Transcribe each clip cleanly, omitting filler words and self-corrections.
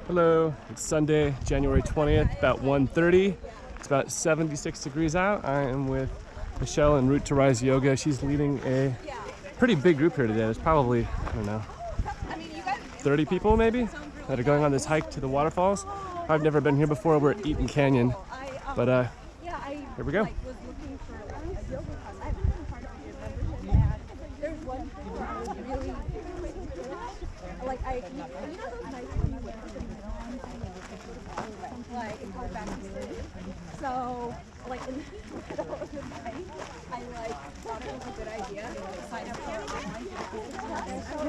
Hello, it's Sunday, January 20th, about 1:30. It's about 76 degrees out. I am with Michelle en route to Rise Yoga. She's leading a pretty big group here today. There's probably, I don't know, 30 people maybe that are going on this hike to the waterfalls. I've never been here before. We're at Eaton Canyon, but here we go. So, like in the middle of the night, I thought it was a good idea to sign up for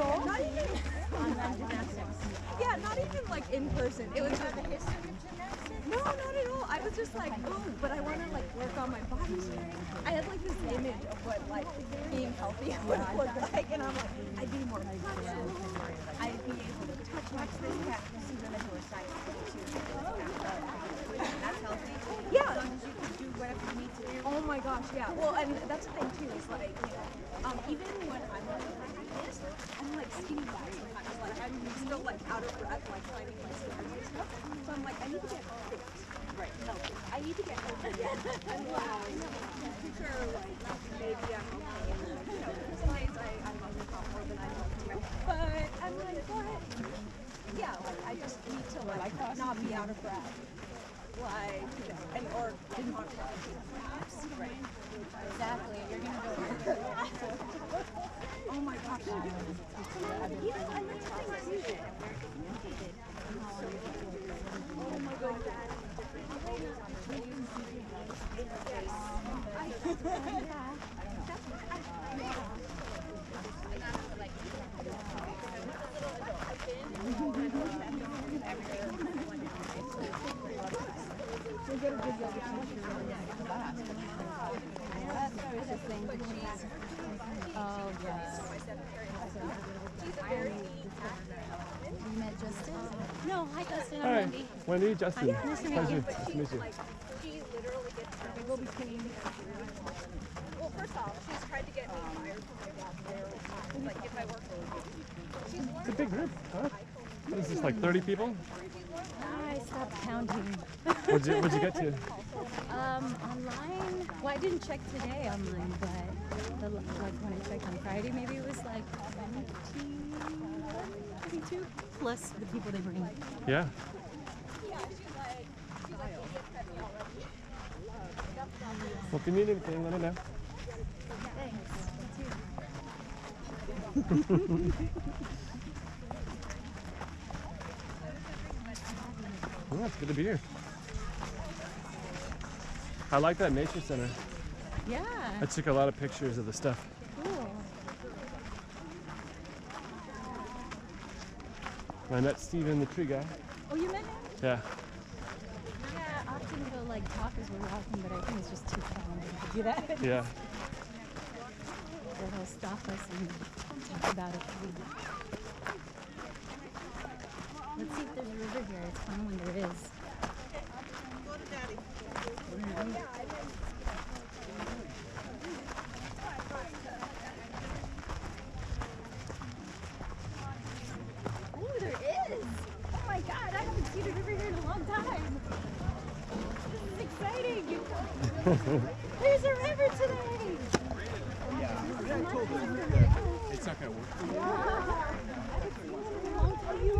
online gymnastics. Yeah, not even like in person. It was just a history of gymnastics. No, not at all. I was just like, oh, but I want to like work on my body strength. I had like this image of what like being healthy would look like, and I'm like, I'd be more flexible. I'd be able to touch my thing. See them into a side too. That's healthy. Yeah. As long as you can do whatever you need to do. Oh my gosh, yeah. Well, and that's the thing too, is like, even when I'm like this, I'm like skinny fat sometimes. Like I'm still like out of breath, like finding my stairs and stuff. So I'm like, I need to get fit. Right. Healthy. I need to get healthy. I'm pretty sure like maybe I'm okay. You know, some days I'm on the top more than I want to. But I'm like, what? Yeah, like I just need to like not be out of breath. Like, and or not perhaps. Right. Exactly. You're gonna go. Oh my gosh. Even I'm not trying to. Oh my god. Oh yes. You met Justin? No, hi Justin. I'm Wendy. Wendy, Justin. Hi. Nice to meet you. Nice to meet you. She literally gets her go between. Well, first off, she's tried to get me fired from my job there. Like if I work for It's a big group, huh? What is this, like 30 people? I stopped counting. What'd you get to? Online. Well, I didn't check today online, but like when I checked on Friday, maybe it was like 22 plus the people they bring. Yeah. Well, if you need anything, let me know. Thanks. Oh, it's good to be here. I like that nature center. Yeah. I took a lot of pictures of the stuff. Cool. I met Steven, the tree guy. Oh, you met him? Yeah. Yeah. Often he'll like talk as we're walking, but I think it's just too challenging to do that. Yeah. Or he'll stop us and talk about it. Let's see if there's a river here. It's fun when there is. Oh, there is! Oh my god, I haven't seen a river here in a long time. This is exciting! There's a river today! Yeah, I told them it's not going to work for you.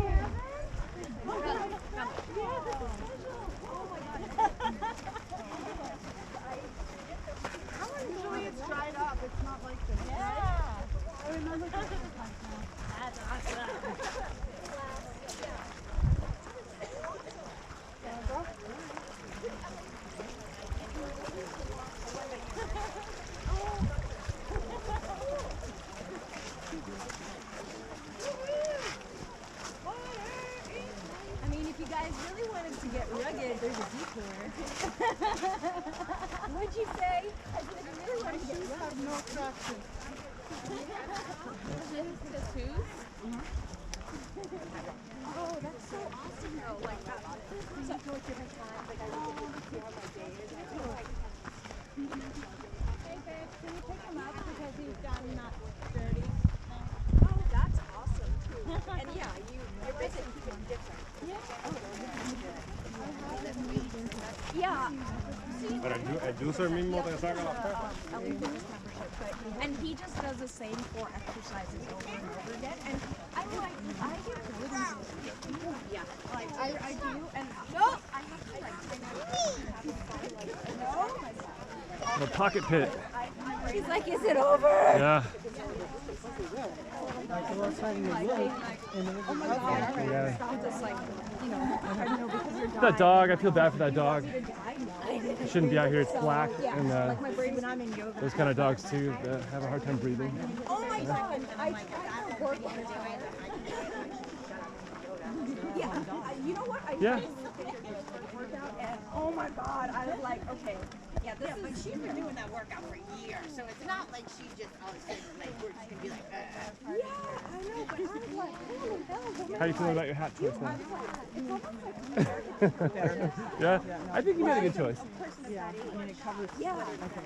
Usually it's dried up. It's not like this. Yeah. I remember that's awesome. I mean, if you guys really wanted to get rugged, there's a detour. What'd you say? I said, if you really want to get rugged. Have no traction. Tattoos? Oh, that's so awesome though. Like that. So I feel like different times. Like I look at see how my day is. Hey babe, can you pick him up because he's done not dirty? No. Oh, that's awesome too. And yeah, you it doesn't keep it different. Yeah. Yeah. Pero el user mismo te saca las pepas. And he just does the same 4 exercises over and over again. And I'm like, I get good at this. Yeah, like I do. And no, I have to like no. The pocket pit. He's like, is it over? Yeah. Oh my god. Yeah. Just like, you know, I don't know because you're That dog, I feel bad for that dog. It shouldn't be out here. It's black, and like my brain when I'm in yoga. those kind of dogs too that have a hard time breathing. Oh my god. I tried to work on it. Yeah. You know what? I Yeah. workout and oh my god, I was like, okay. Yeah, this is. But she's been doing that workout for years, so it's not like she just all of a sudden like we're just gonna be like. Yeah, I know, but I was like, how the hell? How you feeling about your hat choice now? It's almost like Yeah, I think you made a good choice. Yeah, I mean, it covers. yeah, Okay.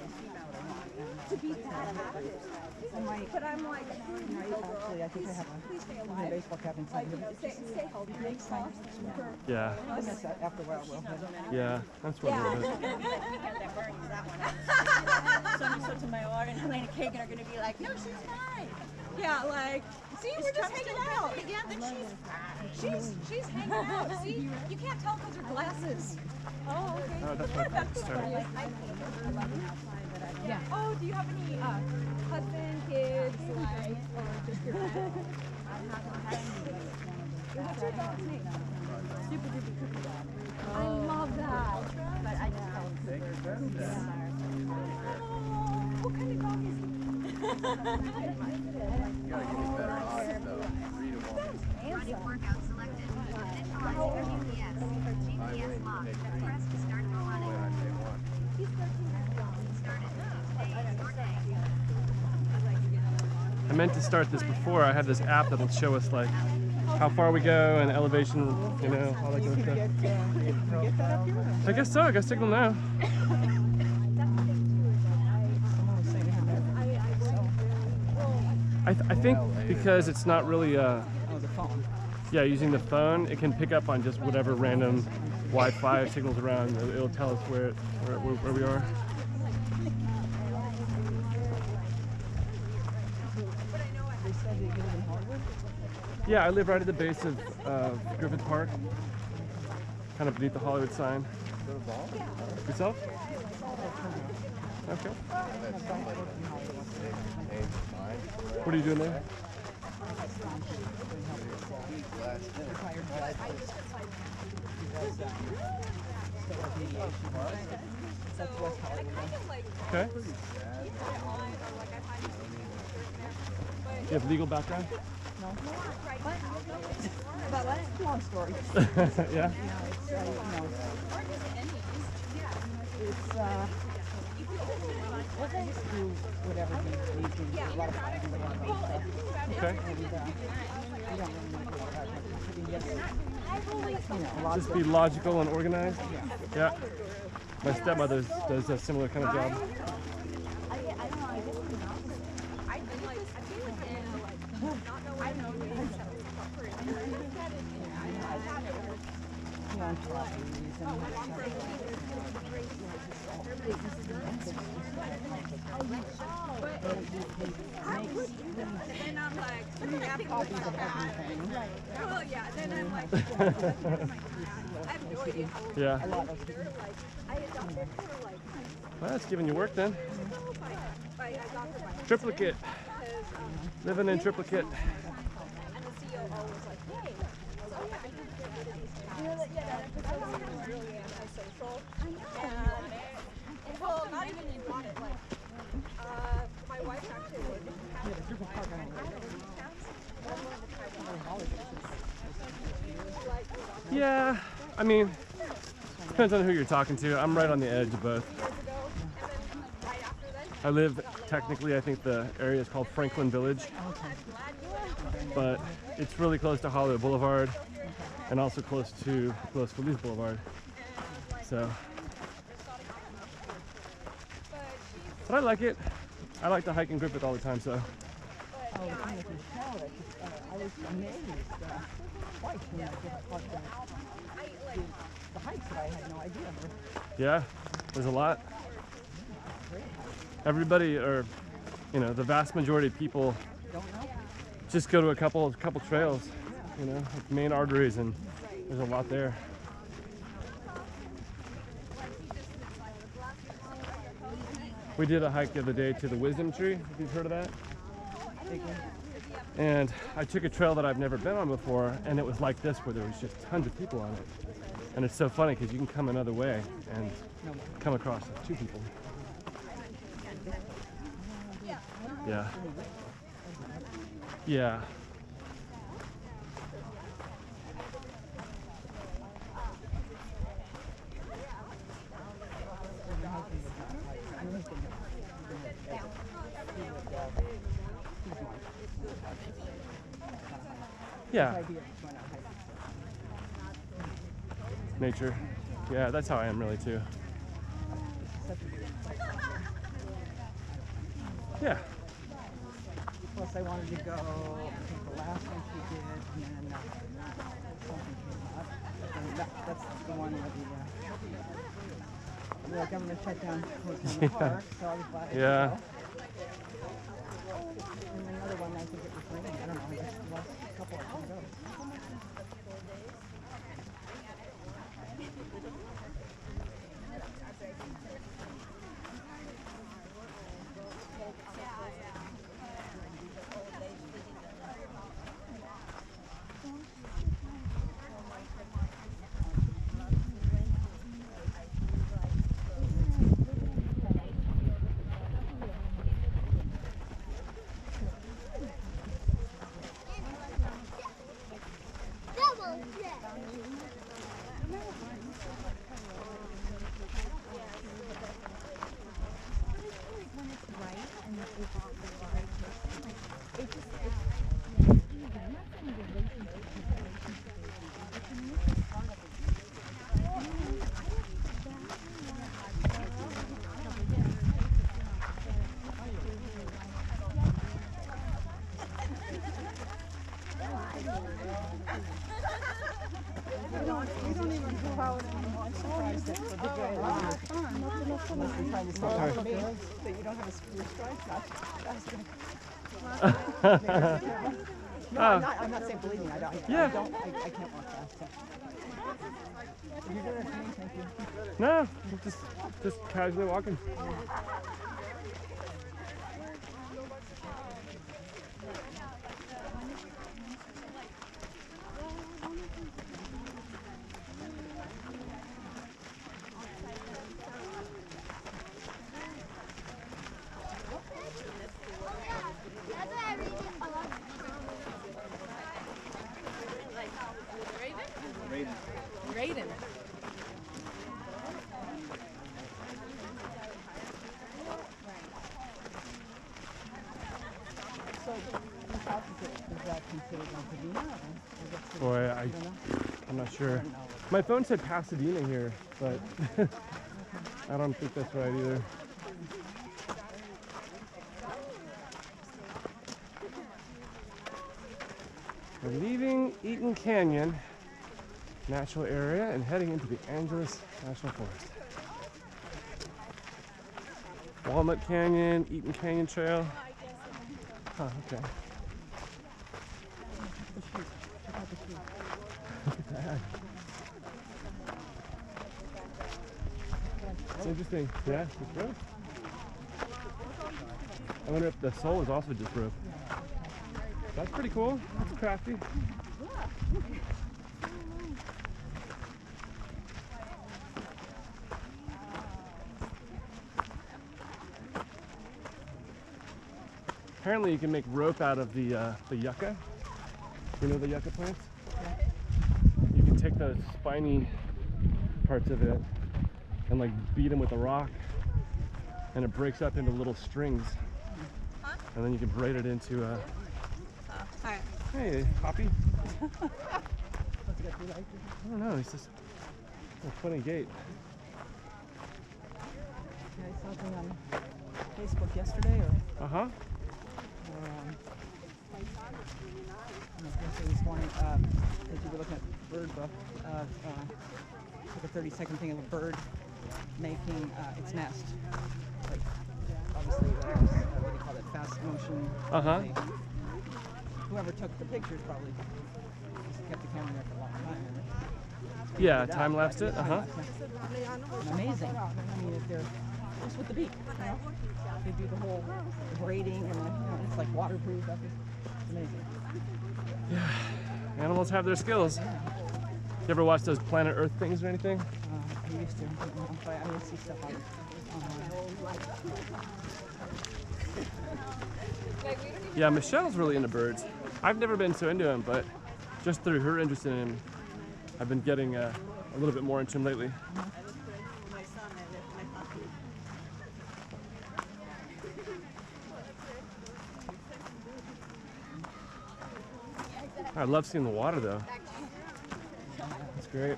to be that active. But I'm like, Actually, I think I have please stay a alive. baseball cap inside Like, here. you know, stay healthy next time. Yeah, I guess that after a while we'll have it. yeah, that's what it is. So to my order and Helena Kagan are gonna be like, no, she's fine. Yeah, like, see, we're just hanging out. Yeah, then she's fine. She's hanging out. See, you can't tell because her glasses. Oh, okay. Oh, that's why I started. Yeah. Oh, do you have any husband, kids, like, or just your pet? What's your dog's name? Super duper cookie dog. I love that. But I just call him Cookie. Oh, what kind of dog is he? Running workout selected. Initialize your GPS. GPS locked. Press to start the running. Started. Today is your day. I meant to start this before. I had this app that'll show us like how far we go and elevation, you know, all that good stuff. Get that up here? I guess so. I got signal now. Someone was saying they had that. I think because it's not really, Oh, the phone. yeah, using the phone, it can pick up on just whatever random Wi-Fi signals around. It'll tell us where we are. They said that you live in Hollywood. Yeah, I live right at the base of Griffith Park, kind of beneath the Hollywood sign. Yourself? Okay. What are you doing there? Okay. You have legal background? About what? Long story. Yeah. It's I just do whatever he needs to do. A lot of stuff. Okay. And we don't really know what a lot Just be logical and organized? Yeah. My stepmother does a similar kind of job. And I'm like, copies of everything. oh yeah, then I'm like, I have no idea how old Yeah. A lot of I adopted her like, Well, that's giving you work then. I adopted my Triplicate. Living in triplicate. and the COO was like, hey, oh yeah, I did get rid of these cats. That was really antisocial. And well, not even you want it, like, my wife actually would have these cats. Yeah, I mean, depends on who you're talking to. I'm right on the edge of both. I live, technically, I think the area is called Franklin Village, but it's really close to Hollywood Boulevard and also close to Los Feliz Boulevard. So, but I like it. I like to hike in Griffith all the time, so tell the thing with Michelle that I was amazed twice when I just caught the hikes that I had no idea. Yeah, there's a lot. Everybody, or you know, the vast majority of people just go to a couple trails, you know, like main arteries, and there's a lot there. We did a hike the other day to the Wisdom Tree, if you've heard of that. And I took a trail that I've never been on before, and it was like this, where there was just tons of people on it. And it's so funny because you can come another way and come across like 2 people. Yeah. Yeah. Yeah. Nature. Yeah, that's how I am really too. Yeah. Plus I wanted to go, I think the last one she did, and then something came up. And that's the one where the government shut down Hotel in the Park, so I was glad I did go. And another one, I think it was raining, I don't know, just the last couple I can go. We don't even go out anymore. I'm surprised that for the guy unless you're trying to say me that you don't have a spear strike. No, I'm not saying believe me. I can't walk fast. So. You're doing it for me, thank you. No, just casually walking. Raiden. So, whose house is that considered Pasadena? Boy, I'm not sure. My phone said Pasadena here, but I don't think that's right either. We're leaving Eaton Canyon Natural Area and heading into the Angeles National Forest. Walnut Canyon, Eaton Canyon Trail. Huh, okay. Look at that. It's interesting. Yeah, it's rope. I wonder if the sole is also just rope. That's pretty cool. That's crafty. Apparently you can make rope out of the yucca. You know the yucca plants? You can take the spiny parts of it and like beat them with a rock, and it breaks up into little strings. And then you can braid it into a... Hi. Hey, Poppy. I don't know, he's just a funny gait. I saw something on Facebook yesterday, or was going to say this morning, as you were looking at bird book, like a 30-second thing of a bird making its nest. Like, obviously, what do you call it? Fast motion. Whoever took the pictures probably just kept the camera there for a long time. Yeah, time lapsed it. Amazing. I mean, if they're just with the beak, you know, they do the whole braiding and it's like waterproof. It's amazing. Yeah, animals have their skills. You ever watch those Planet Earth things or anything? I used to. I see stuff on Yeah, Michelle's really into birds. I've never been so into them, but just through her interest in him, I've been getting a little bit more into him lately. I love seeing the water though. It's great.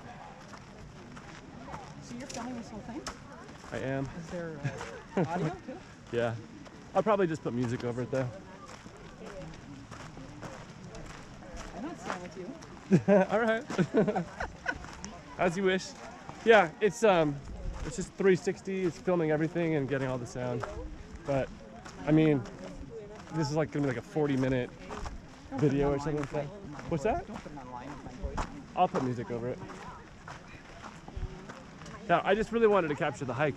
So you're filming this whole thing? I am. Is there audio too? Yeah. I'll probably just put music over it though. I'm not staying with you. All right. As you wish. Yeah, it's just 360. It's filming everything and getting all the sound. But I mean, this is like gonna be like a 40-minute video or something like that. What's that? Don't put it online with my voice. I'll put music over it. Yeah, I just really wanted to capture the hike.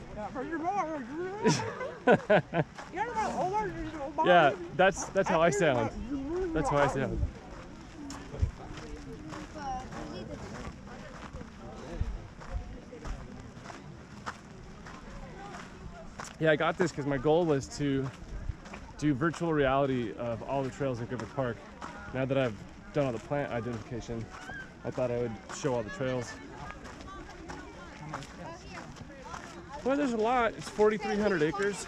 Yeah, that's how I sound. That's how I sound. Yeah, I got this because my goal was to do virtual reality of all the trails in Griffith Park. Now that I've done all the plant identification, I thought I would show all the trails. Well, there's a lot. It's 4,300 acres.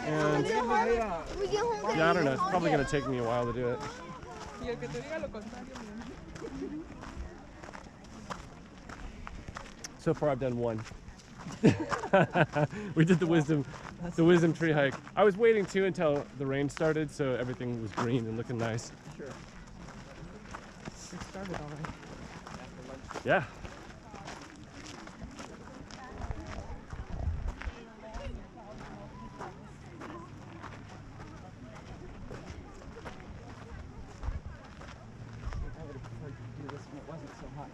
And yeah, I don't know. It's probably going to take me a while to do it. So far, I've done one. We did the wisdom tree hike. I was waiting too until the rain started, so everything was green and looking nice. Sure. It started already. Yeah. I would have preferred to do this when it wasn't so hot.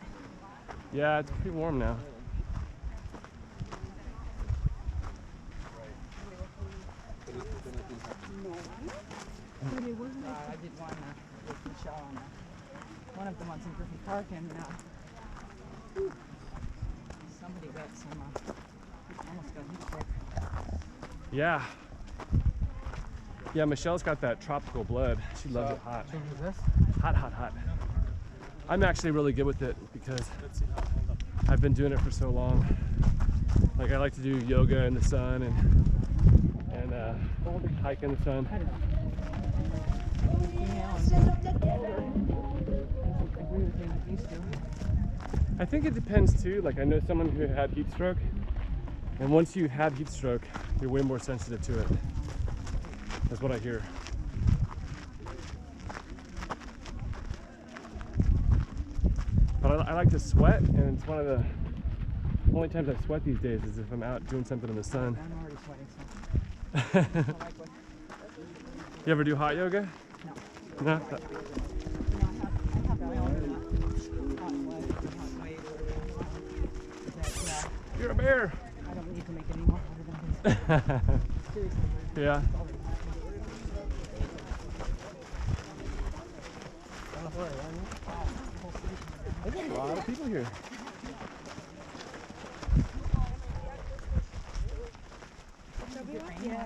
Yeah, it's pretty warm now. I did one with Michelle on one of the ones in Griffith Park, and somebody got some, almost got heat stroke. Yeah. Yeah, Michelle's got that tropical blood. She loves it hot. Hot, hot, hot. I'm actually really good with it because I've been doing it for so long. Like I like to do yoga in the sun and hike in the sun. I think it depends too. Like I know someone who had heat stroke, and once you have heat stroke, you're way more sensitive to it. That's what I hear. But I like to sweat, and it's one of the only times I sweat these days is if I'm out doing something in the sun. I'm already sweating, so. You ever do hot yoga? No. No? I have my own hot wave that You're a bear. I don't need to make any more hotter than this. Seriously. Yeah. There's a lot of people here. Yeah.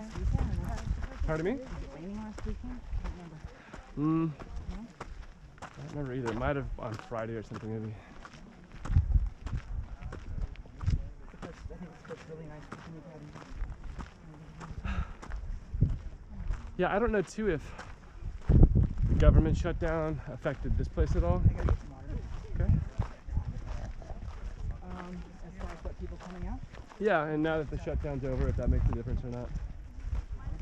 Pardon me? Was it raining last weekend? I can't remember. I don't remember either. It might have on Friday or something maybe. I think it's really nice to meet Yeah, I don't know too if the government shutdown affected this place at all. I gotta get some water. Okay. As far as what people coming out? Yeah, and now that the shutdown's over, if that makes a difference or not.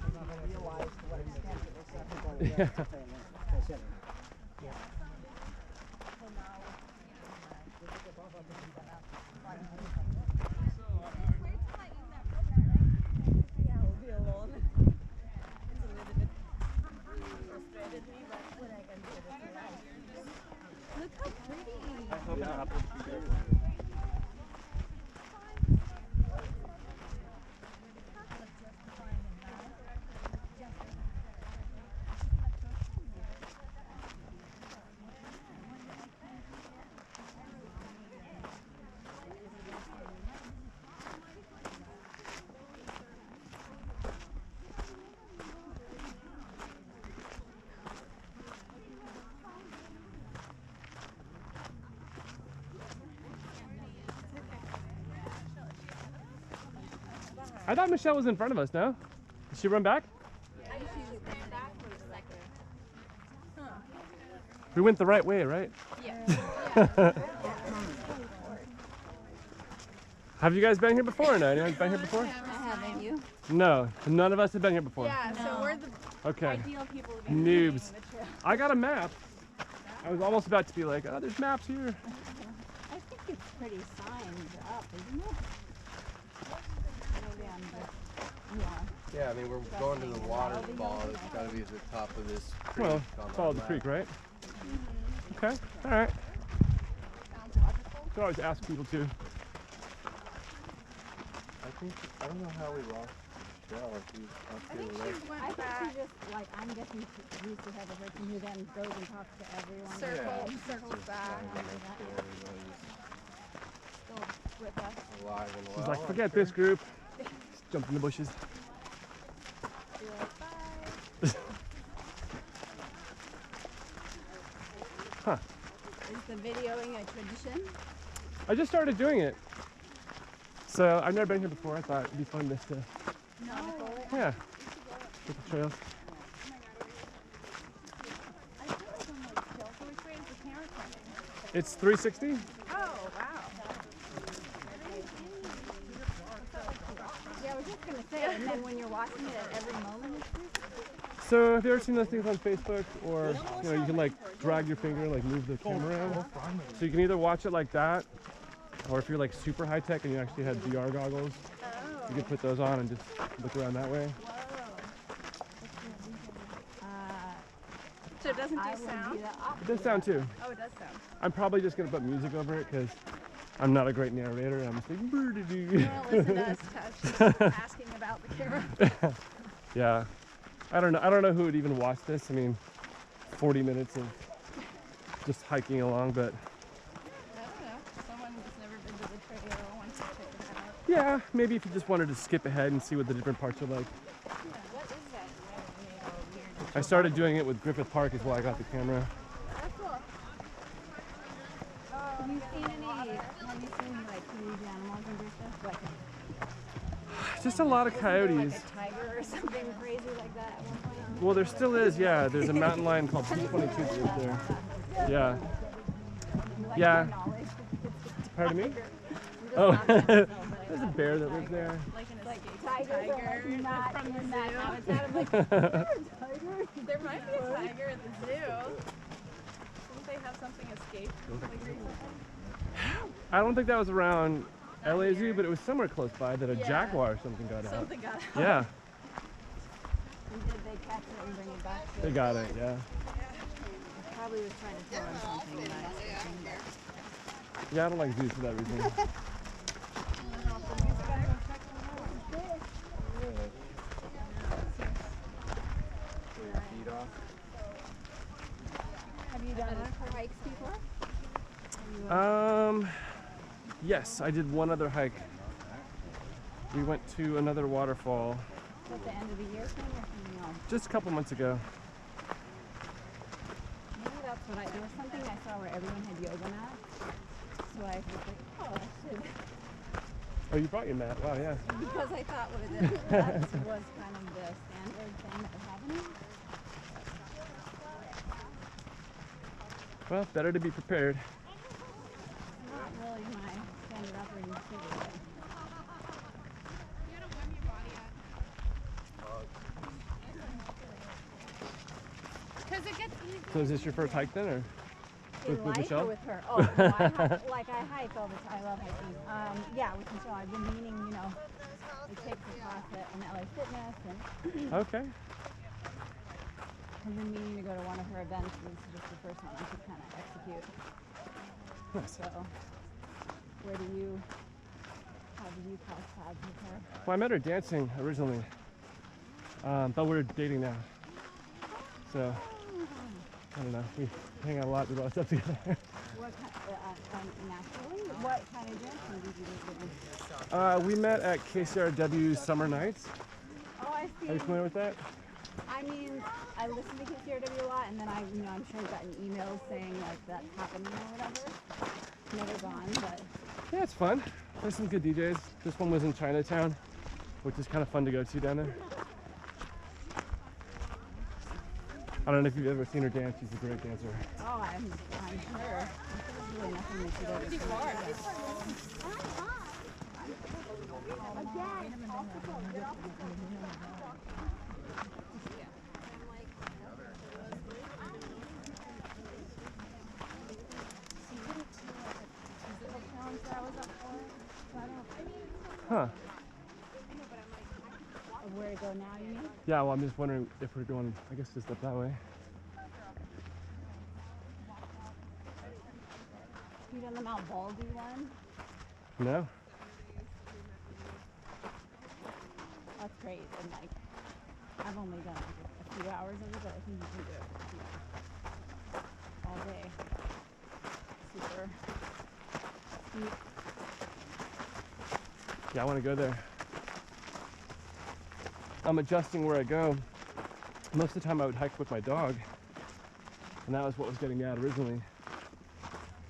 I realized to what extent it was. I think Yeah, we'll be alone. It's a little bit frustrated me, but what I can do, it's life. Look how pretty. I thought Michelle was in front of us, no? Did she run back? We went the right way, right? Yeah. Have you guys been here before or no? Anyone been here before? Haven't you? No, none of us have been here before. Yeah, so we're the Okay. ideal people to be Noobs. doing the trail. I got a map. I was almost about to be like, oh, there's maps here. I think it's pretty signed up, isn't it? Maybe I'm just, Yeah, I mean, we're going to the waterfall. It's got to be at the top of this creek. Well, on follow our the map. creek, right? Okay, all right. Sounds logical. You can always ask people too. I don't know how we lost Michelle. If you I up think to the she left. I went think back, she just, like, I'm guessing she used to have a person who then goes and talks to everyone. circles back, still with us. Alive and well. She's like, I'm forget sure. this group. Just jump in the bushes. Be like, bye. Huh. Is the videoing a tradition? I just started doing it. So I've never been here before. I thought it'd be fun just to, No. yeah, look at the trails. So which way is the camera pointing? It's 360. Oh, wow. Yeah, I was just gonna say, and then when you're watching it at every moment, it's just, So have you ever seen those things on Facebook, or you can like drag your finger and like move the camera around? So you can either watch it like that, or if you're like super high tech and you actually have VR goggles, you can put those on and just look around that way. So it doesn't I do would sound? do the It opposite. does sound too. Oh, it does sound. I'm probably just gonna put music over it because I'm not a great narrator. I'm just like, You want to listen to us touch asking about the camera? yeah. I don't know who would even watch this. I mean, 40 minutes of just hiking along, but I don't know. Someone who's never been to the trail wants to check it out. yeah, maybe if you just wanted to skip ahead and see what the different parts are like. What is that? Weird. I started doing it with Griffith Park is why I got the camera. That's cool. Have you seen like huge animals and stuff? Like Just a lot of coyotes. a tiger or something crazy like that at one point? Well, there still is, yeah. There's a mountain lion called P22 that lives there. Yeah. Yeah. Pardon me? Oh, there's a bear that lives there. Like an escaped Tigers tiger are not from the in that zoo. habitat. I'm like, is there a tiger? There might be a tiger at the zoo. Didn't they have something escaped like recently? I don't think that was around LA Zoo, but it was somewhere close by that a Yeah. jaguar or something got out. Something got out. Yeah, And did they catch it and bring it back to they got it, yeah. Probably was trying to tell him something nice. Yeah, I don't like zoos for that reason. Feet off. Have you done hikes before? Yes, I did one other hike. We went to another waterfall At the end of the year thing or something else? just a couple months ago. Maybe that's what there was something I saw where everyone had yoga mats. So I was like, oh, I should. Oh, you brought your mat. Wow, yeah. Because I thought that was kind of the standard thing that was happening. Well, better to be prepared. Not really my standard operating procedure. Because it gets easy So is this your first hike then, or In with life Michelle? or with her? Oh, no, I hike all the time. I love hiking. Yeah, with Michelle. I've been meaning, you know, we take the class at an LA Fitness, and Okay. I've been meaning to go to one of her events, and this is just the first one I could kind of execute. Nice. So, how did you cross paths with her? Well, I met her dancing originally, but we're dating now. So I don't know. We hang out a lot. We do a lot of stuff together. What kind, naturally? What kind of dancing did you do? We met at KCRW's Summer Nights. Oh, I see. Are you familiar with that? I mean, I listen to KCRW a lot, and then I'm sure I've gotten emails saying like that's happening or whatever. Never gone, but Yeah, it's fun. There's some good DJs. This one was in Chinatown, which is kind of fun to go to down there. I don't know if you've ever seen her dance. She's a great dancer. oh, I'm sure. There's really nothing that she does. Huh. Where to go now, you mean? Yeah, well, I'm just wondering if we're going, I guess, just up that way. You done the Mount Baldy one? No? That's great. And like, I've only done like a few hours of it, but I think you can do it all day. Super steep. Yeah, I want to go there. I'm adjusting where I go. Most of the time I would hike with my dog, and that was what was getting me out originally.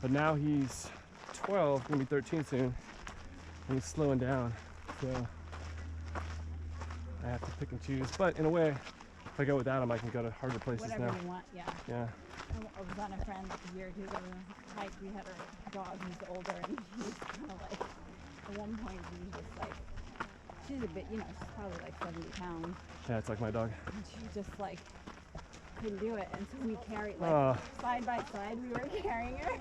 But now he's 12, gonna be 13 soon, and he's slowing down. So I have to pick and choose. But in a way, if I go without him, I can go to harder places Whatever now. you want, yeah. Yeah. I was on a friend a year or two ago on a hike. We had our dog who's older, and she was kind of like, at one point, she was just like, she's a bit, you know, she's probably like 70 pounds. Yeah, it's like my dog. And she just like couldn't do it. And so we carried, like, side by side, we were carrying her. It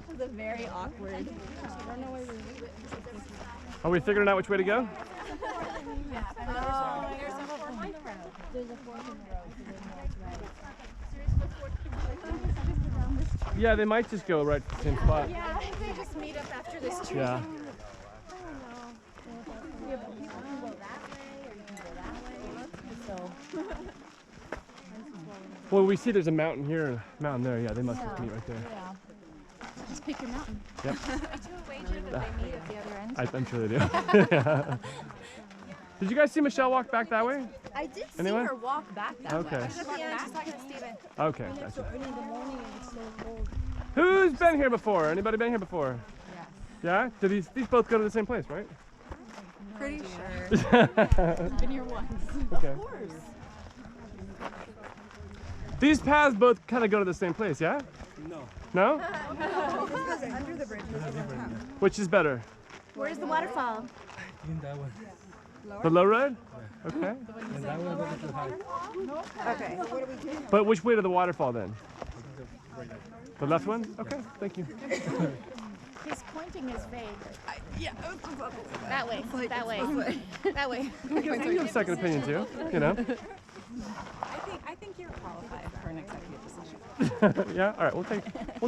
was a very awkward. I don't know where we were. Are we figuring out which way to go? There's a fork in the road. There's a fork in the road, so there's no right. Yeah, they might just go right to the same spot. Yeah, I think they just meet up after this tree. Yeah. Yeah, but people can go that way, or you can go that way. So. Well, we see there's a mountain here and a mountain there. Yeah, they must just meet right there. Yeah. Just pick your mountain. Yep. We do wager that they meet at the other end. I'm sure they do. Yeah. Did you guys see Michelle walk back that way? I did see Anyone? her walk back that Okay. way. She's at the end, she's talking to Steven. Okay, gotcha. Early in the morning and it's so cold. Who's been here before? Anybody been here before? Yes. Yeah? Do these both go to the same place, right? Pretty sure. Been here once. Okay. Of course. These paths both kind of go to the same place, yeah? No. No? This goes under the bridge. This is on top. Which is better? Where's the waterfall? In that one. The low road? Okay. And that one goes to high. Okay. So what do we do? But which way to the waterfall then? The left one? Okay, thank you. He's pointing his face. That way. That way. That way. You have a second opinion too, you know? I think you're qualified for an executive position. Yeah, all right, we'll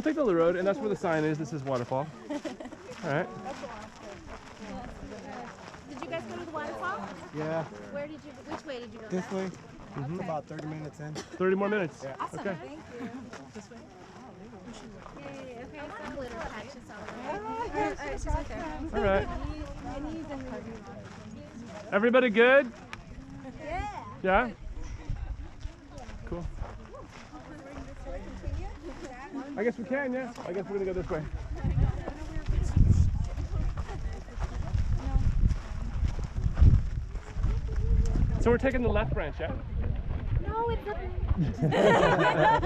take the low road, and that's where the sign is. This is waterfall. All right. Did you guys go to the waterfall? Yeah. Which way did you go? This way. About 30 minutes in. 30 more minutes. Yeah. Okay. Thank you. This way. Yay, okay, so glitter patches all right, she's right there. All right. Everybody good? Yeah. Yeah? Cool. I guess we can, yeah. I guess we're gonna go this way. So we're taking the left branch, yeah? No, it's not.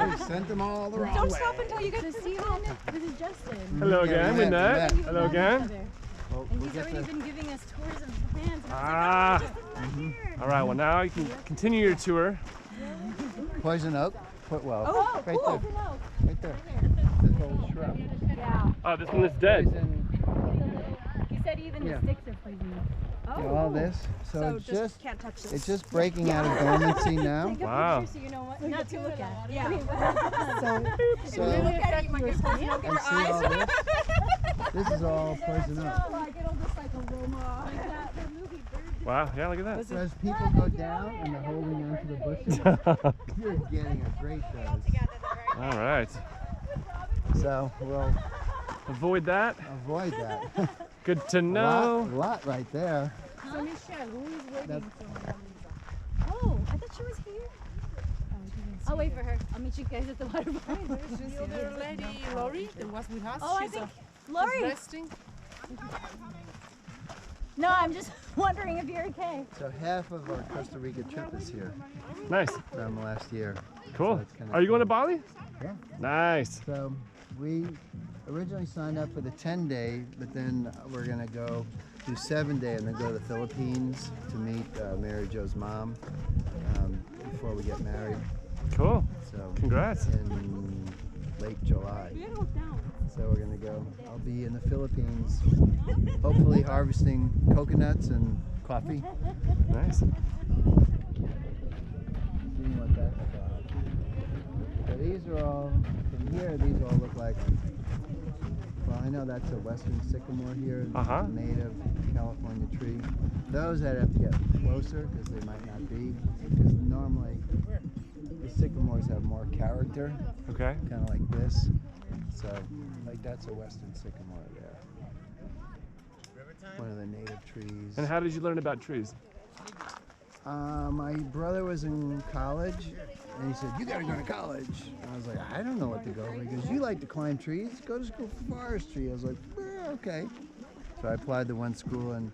We sent them all the wrong way. Don't stop until you get to Steven. This is Justin. Hello Yeah, again, we we met. met. Hello again. Well, And we he's get already the- been giving us tours of plans. And Ah. All right, well now you can continue your tour. Poison oak. footwell. Oh, right cool. there. Right there. This whole shrub. Yeah. Oh, this one is dead. Poison, He said even Yeah. the sticks are poisonous. you know, all this. So, So it's just can't touch this. it's just breaking out of dormancy now. Wow. So you know what? Not to look at. Yeah. So Look at it, you might get poison oak in and your see all eyes. this? This is all poison oak. Like it'll just like aroma. Like that the movie Bird. Wow, yeah, look at So as people go down and they're holding onto the bushes, that. you're getting a great dose. All right. So we'll Avoid that. avoid that. Good to know. lot right there. So Michelle, who is waiting That's- for Mona Lisa? Oh, I thought she was here. I'll wait for her. I'll meet you guys at the waterfall. The other lady, Lori, that was with us. Oh, I she's think was Lori. resting. No, I'm just wondering if you're okay. So half of our Costa Rica trip is here Nice. from last year. Cool. So it's kinda Are you going to cool. Bali? Yeah. Nice. So we originally signed up for the 10-day, but then we're gonna go do 7-day and then go to the Philippines to meet Mary Jo's mom before we get married. Cool. So Congrats. in late July. So we're gonna go. I'll be in the Philippines, hopefully harvesting coconuts and coffee. Nice. Seeing what that's about. So these are all from here. These all look like. Well, I know that's a western sycamore here, Uh-huh. a native California tree. Those I'd have to get closer because they might not be. Because normally the sycamores have more character, Okay. kind of like this. So, like that's a western sycamore there. One of the native trees. And how did you learn about trees? My brother was in college, and he said, "You gotta go to college." And I was like, "I don't know what to go for." He goes, "You like to climb trees? Go to school for forestry." I was like, "Okay." So I applied to one school in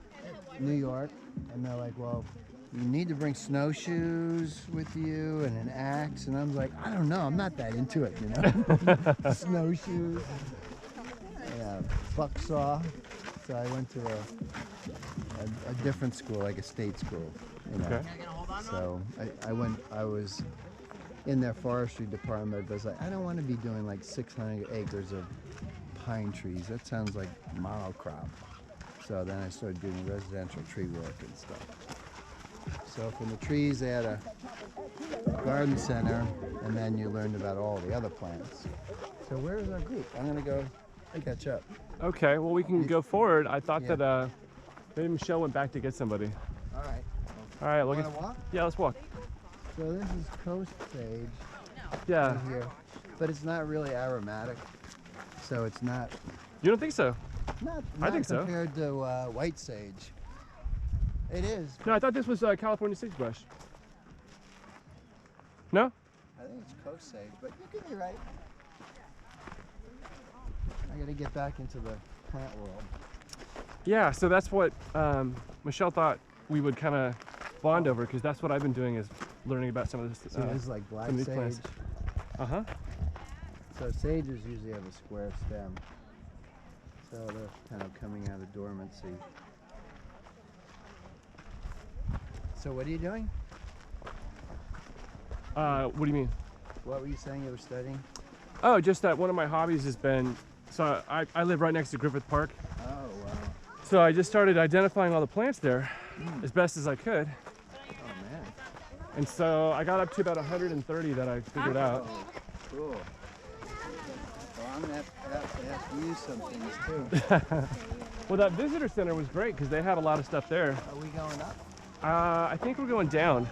New York, and they're like, "Well, you need to bring snowshoes with you and an axe." And I was like, "I don't know. I'm not that into it, you know." Snowshoes, and a buck saw. So I went to a different school, like a state school. You know. Okay. So I was in their forestry department, but I was like, I don't want to be doing like 600 acres of pine trees. That sounds like monocrop. So then I started doing residential tree work and stuff. So from the trees, they had a garden center, and then you learned about all the other plants. So where is our group? I'm gonna go catch up. Okay, well, we can go forward. I thought Yeah. that maybe Michelle went back to get somebody. All right. All right, look Wanna at. walk? Yeah, let's walk. So this is coast sage Yeah. right here, but it's not really aromatic. So it's not You don't think so? Not I think so. compared to white sage. It is. No, I thought this was California sagebrush. No? I think it's coast sage, but you could be right. I got to get back into the plant world. Yeah, so that's what Michelle thought we would kind of bond over, because that's what I've been doing, is learning about some of this. See, this is like black some of these sage. plants. Uh-huh. So sages usually have a square stem. So they're kind of coming out of dormancy. So what are you doing? What do you mean? What were you saying you were studying? Oh, just that one of my hobbies has been, so I live right next to Griffith Park. Oh, wow. So I just started identifying all the plants there as best as I could. Oh, man. And so I got up to about 130 that I figured out. Oh, cool. Well, I'm going to have to ask you some things, too. Well, that visitor center was great because they had a lot of stuff there. Are we going up? I think we're going down.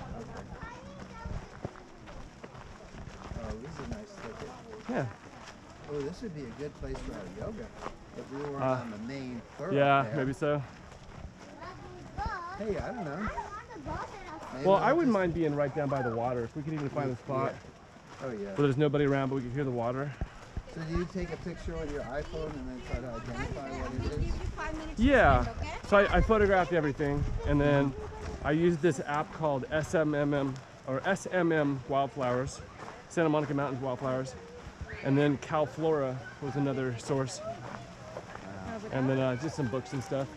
Oh, this is a nice thicket. Yeah. Oh, this would be a good place for our yoga. If we were on the main thoroughfare. Yeah, maybe so. Hey, I don't know. Maybe Well, I'll I wouldn't just- mind being right down by the water. If we could even find a spot Oh, yeah. where there's nobody around, but we could hear the water. So do you take a picture with your iPhone and then try to identify what it is? 5 minutes. Yeah. So I photographed everything, and then I used this app called SMM Wildflowers, Santa Monica Mountains Wildflowers, and then Calflora was another source, and then just some books and stuff.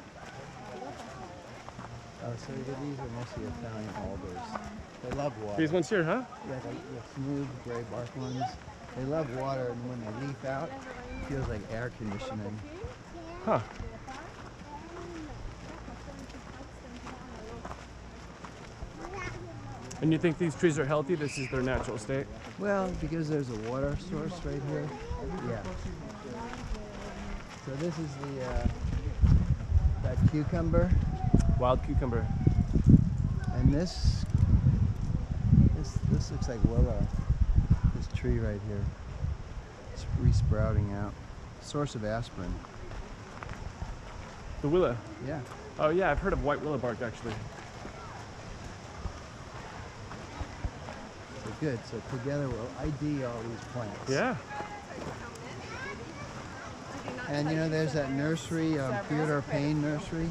Oh, so these are mostly Italian alders. They love water. These ones here, huh? Yeah, the smooth gray bark ones. They love water, and when they leaf out, it feels like air conditioning. Huh. And you think these trees are healthy? This is their natural state? Well, because there's a water source right here. Yeah. So this is the that cucumber, Wild cucumber. and this looks like willow. This tree right here. It's re-sprouting out. Source of aspirin. The willow. Yeah. Oh yeah, I've heard of white willow bark actually. So good. So together we'll ID all these plants. Yeah. And you know, there's that nursery, Theodore Payne Nursery.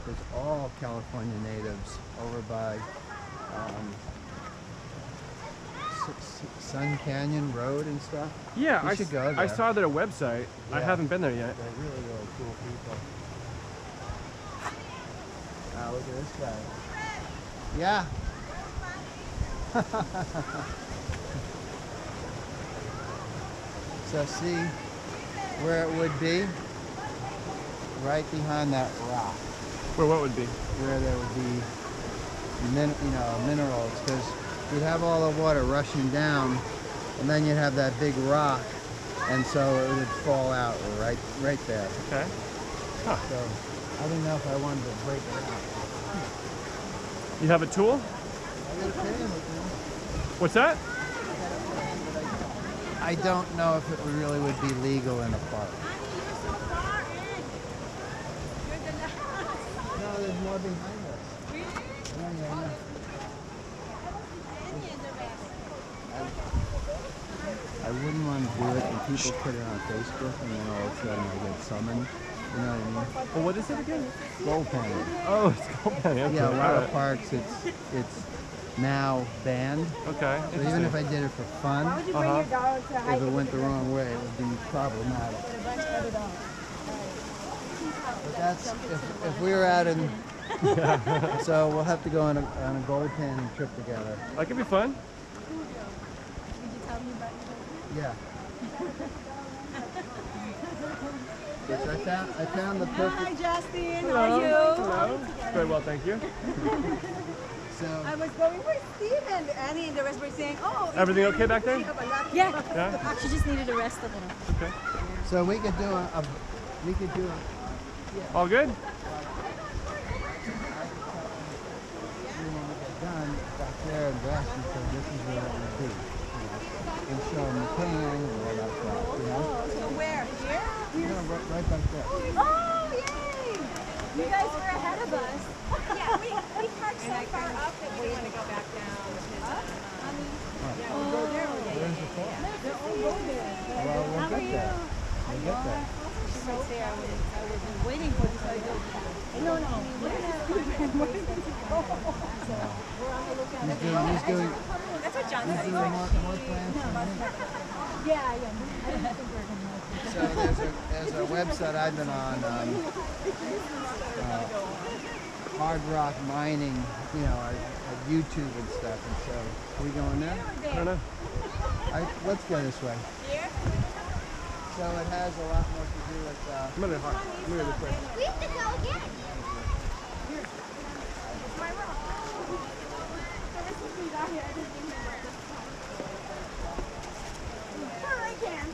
There's all California natives over by Sun Canyon Road and stuff. Yeah, We should go there. I saw their website. I Yeah. haven't been there yet. They're really, really cool people. Ah, look at this guy. Yeah. So see where it would be? Right behind that rock, Where what would be? where there would be minerals, because you'd have all the water rushing down, and then you'd have that big rock, and so it would fall out right there. Okay. Huh. So I didn't know if I wanted to break it out. You have a tool? I got a pan with me. What's that? I don't know if it really would be legal in a park. No, there's more behind us. Yeah. I wouldn't want to do it, and people put it on Facebook, and then all of a sudden I get summoned. You know what I mean? Well, what is it again? Gold panning. Oh, it's gold penny. Okay. Yeah, a lot all of right. parks it's now banned. Okay. So even if I did it for fun, if it went the wrong way, it would be problematic. But that's if we were out in. So we'll have to go on a gold panning trip together. That could be fun. Yeah. Yes, I found the perfect. Justin. Hello. Very well, thank you. So I was going for Steve and Annie, and the rest were saying, "Oh, Everything okay back there? Yeah. Yeah. She just needed to rest a little. Okay. so we could do All good? when we get done back there and rest and say this is where it would be. And show them the canyon and all that stuff, So where? Here? No, right back there. Oh, yay! You guys were ahead of us. Yeah, we parked so far up that we want to go back down. Yeah, we'll go there. Where's the fall? Well, we'll get there. We'll get there. I was waiting for this. I go. No. He's doing That's what John said. more plans than me. Yeah. So there's a website I've been on, hard rock mining, YouTube and stuff. And so, are we going there? I don't know. Let's go this way. Here? So it has a lot more to do with. I'm gonna this way. We have to go again. Sure, I can.